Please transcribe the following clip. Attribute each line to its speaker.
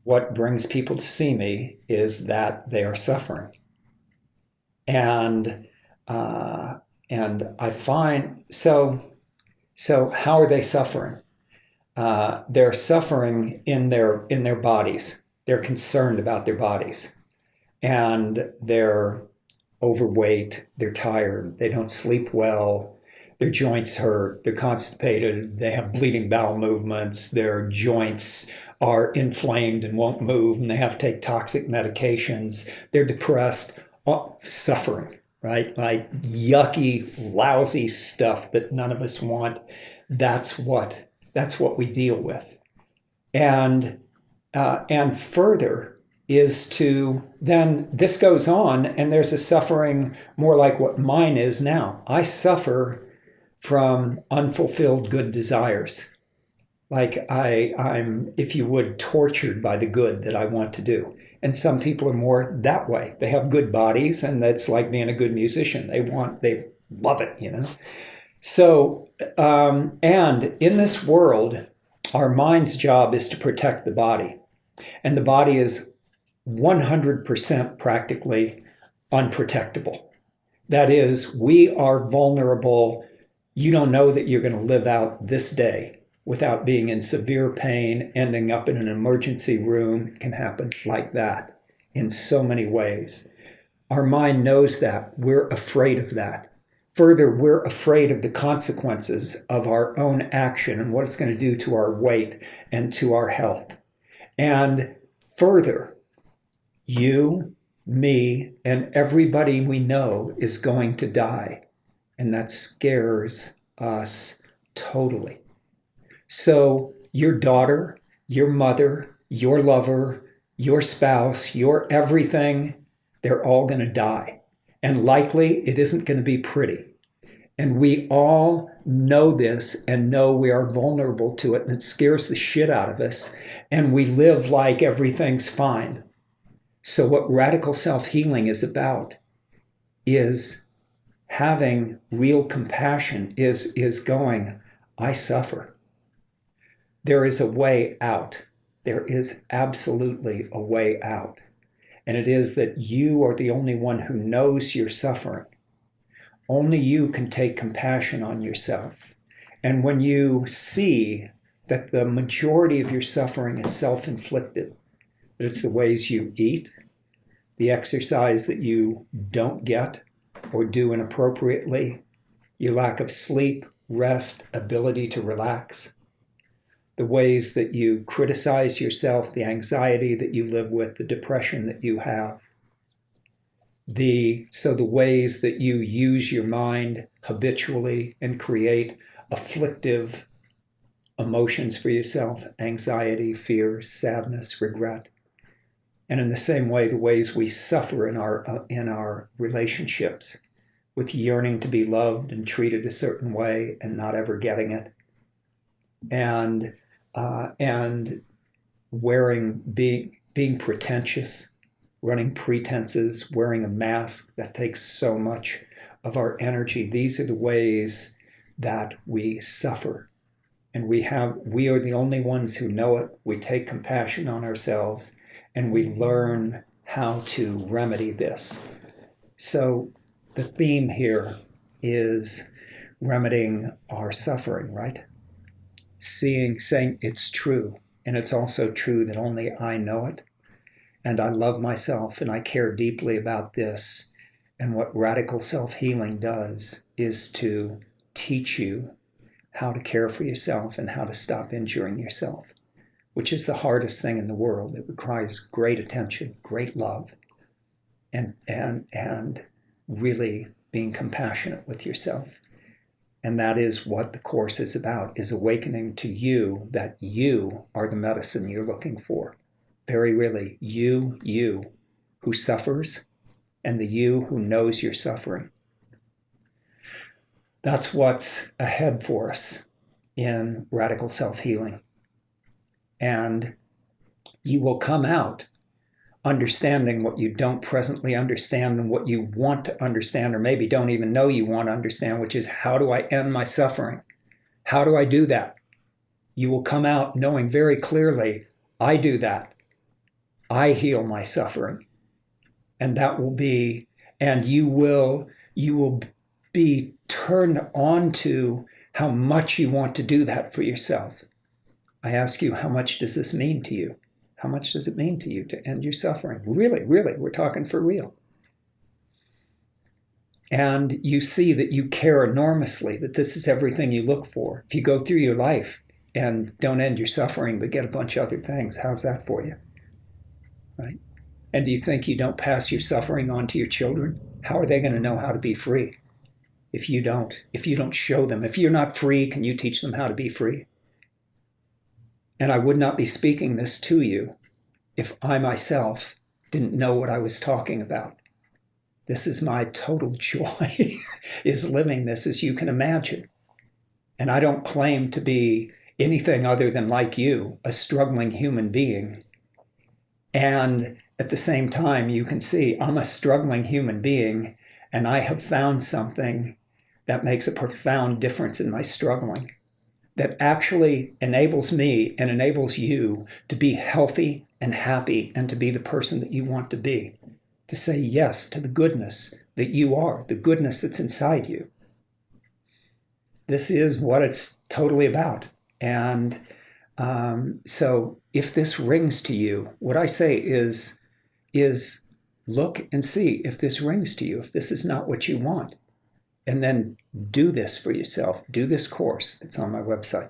Speaker 1: what brings people to see me is that they are suffering. And I find, so how are they suffering? They're suffering in their bodies. They're concerned about their bodies, and they're overweight. They're tired. They don't sleep well. Their joints hurt. They're constipated. They have bleeding bowel movements. Their joints are inflamed and won't move, and they have to take toxic medications. They're depressed, suffering, right? Like yucky, lousy stuff that none of us want. That's what we deal with. And further is to then this goes on, and there's a suffering more like what mine is now. I suffer from unfulfilled good desires. Like I'm, if you would, tortured by the good that I want to do. And some people are more that way. They have good bodies, and that's like being a good musician. They love it, you know. So, and in this world, our mind's job is to protect the body. And the body is 100% practically unprotectable. That is, we are vulnerable. You don't know that you're going to live out this day without being in severe pain, ending up in an emergency room. It can happen like that in so many ways. Our mind knows that. We're afraid of that. Further, we're afraid of the consequences of our own action and what it's going to do to our weight and to our health. And further, you, me, and everybody we know is going to die. And that scares us totally. So your daughter, your mother, your lover, your spouse, your everything, they're all going to die. And likely it isn't going to be pretty. And we all know this and know we are vulnerable to it, and it scares the shit out of us. And we live like everything's fine. So what radical self-healing is about is having real compassion, is going, I suffer. There is a way out. There is absolutely a way out. And it is that you are the only one who knows you're suffering. Only you can take compassion on yourself. And when you see that the majority of your suffering is self-inflicted, that it's the ways you eat, the exercise that you don't get or do inappropriately, your lack of sleep, rest, ability to relax, the ways that you criticize yourself, the anxiety that you live with, the depression that you have, the ways that you use your mind habitually and create afflictive emotions for yourself, anxiety, fear, sadness, regret. And in the same way, the ways we suffer in our relationships with yearning to be loved and treated a certain way and not ever getting it. And being pretentious, running pretenses, wearing a mask that takes so much of our energy. These are the ways that we suffer. And we are the only ones who know it. We take compassion on ourselves and we learn how to remedy this. So the theme here is remedying our suffering, right? Saying it's true, and it's also true that only I know it, and I love myself, and I care deeply about this. And what radical self-healing does is to teach you how to care for yourself and how to stop injuring yourself, which is the hardest thing in the world. It requires great attention, great love, and really being compassionate with yourself. And that is what the Course is about, is awakening to you that you are the medicine you're looking for. Very really, you who suffers, and the you who knows you're suffering. That's what's ahead for us in radical self-healing. And you will come out understanding what you don't presently understand and what you want to understand, or maybe don't even know you want to understand, which is, how do I end my suffering? How do I do that? You will come out knowing very clearly, I do that. I heal my suffering. And that will be, and you will be turned on to how much you want to do that for yourself. I ask you, how much does this mean to you? How much does it mean to you to end your suffering? Really, really, we're talking for real. And you see that you care enormously, that this is everything you look for. If you go through your life and don't end your suffering, but get a bunch of other things, how's that for you? Right? And do you think you don't pass your suffering on to your children? How are they going to know how to be free if you don't show them? If you're not free, can you teach them how to be free? And I would not be speaking this to you if I myself didn't know what I was talking about. This is my total joy, is living this as you can imagine. And I don't claim to be anything other than, like you, a struggling human being. And at the same time, you can see I'm a struggling human being, and I have found something that makes a profound difference in my struggling, that actually enables me and enables you to be healthy and happy and to be the person that you want to be, to say yes to the goodness that you are, the goodness that's inside you. This is what it's totally about. And so if this rings to you, what I say is look and see if this rings to you, if this is not what you want. And then do this for yourself. Do this course. It's on my website.